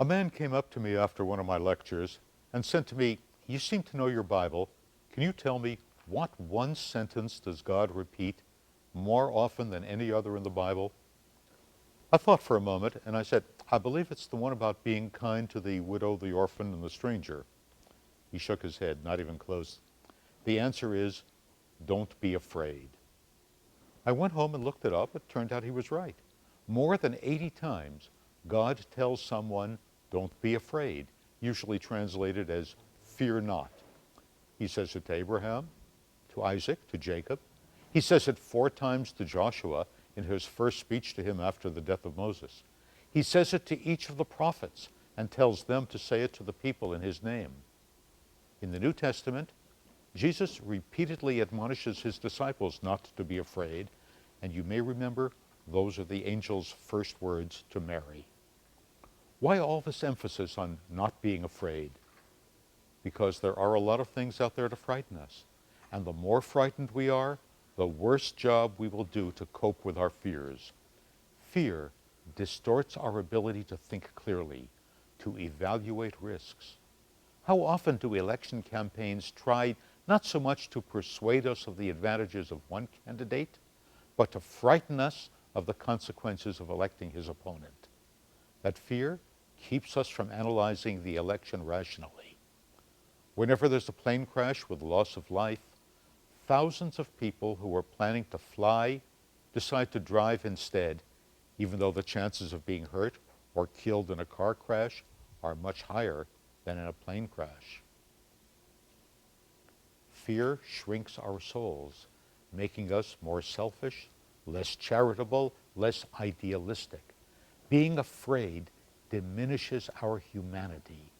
A man came up to me after one of my lectures and said to me, "You seem to know your Bible. Can you tell me what one sentence does God repeat more often than any other in the Bible?" I thought for a moment and I said, "I believe it's the one about being kind to the widow, the orphan, and the stranger." He shook his head, not even close. The answer is, "Don't be afraid." I went home and looked it up. It turned out he was right. More than 80 times, God tells someone, "Don't be afraid," usually translated as "fear not." He says it to Abraham, to Isaac, to Jacob. He says it 4 times to Joshua in his first speech to him after the death of Moses. He says it to each of the prophets and tells them to say it to the people in his name. In the New Testament, Jesus repeatedly admonishes his disciples not to be afraid, and you may remember those are the angel's first words to Mary. Why all this emphasis on not being afraid? Because there are a lot of things out there to frighten us, and the more frightened we are, the worse job we will do to cope with our fears. Fear distorts our ability to think clearly, to evaluate risks. How often do election campaigns try not so much to persuade us of the advantages of one candidate, but to frighten us of the consequences of electing his opponent? That fear keeps us from analyzing the election rationally. Whenever there's a plane crash with loss of life, thousands of people who were planning to fly decide to drive instead, even though the chances of being hurt or killed in a car crash are much higher than in a plane crash. Fear shrinks our souls, making us more selfish, less charitable, less idealistic. Being afraid diminishes our humanity.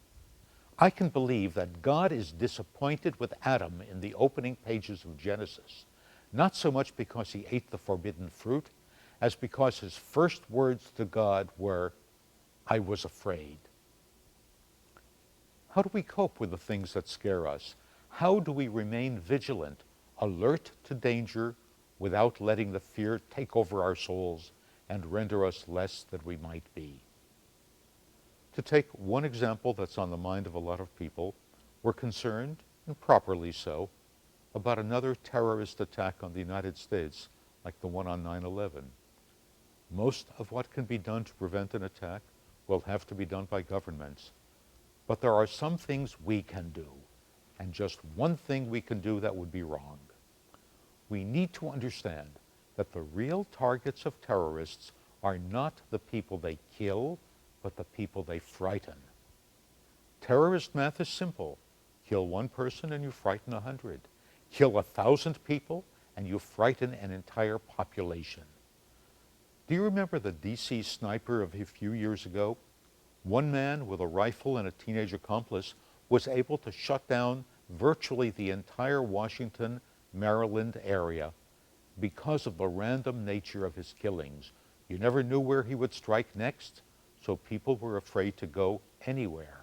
I can believe that God is disappointed with Adam in the opening pages of Genesis, not so much because he ate the forbidden fruit, as because his first words to God were, "I was afraid." How do we cope with the things that scare us? How do we remain vigilant, alert to danger, without letting the fear take over our souls and render us less than we might be? To take one example that's on the mind of a lot of people, we're concerned, and properly so, about another terrorist attack on the United States, like the one on 9/11. Most of what can be done to prevent an attack will have to be done by governments. But there are some things we can do, and just one thing we can do that would be wrong. We need to understand that the real targets of terrorists are not the people they kill, but the people they frighten. Terrorist math is simple. Kill one person and you frighten 100. Kill 1,000 people and you frighten an entire population. Do you remember the DC sniper of a few years ago? One man with a rifle and a teenage accomplice was able to shut down virtually the entire Washington, Maryland area because of the random nature of his killings. You never knew where he would strike next, so people were afraid to go anywhere.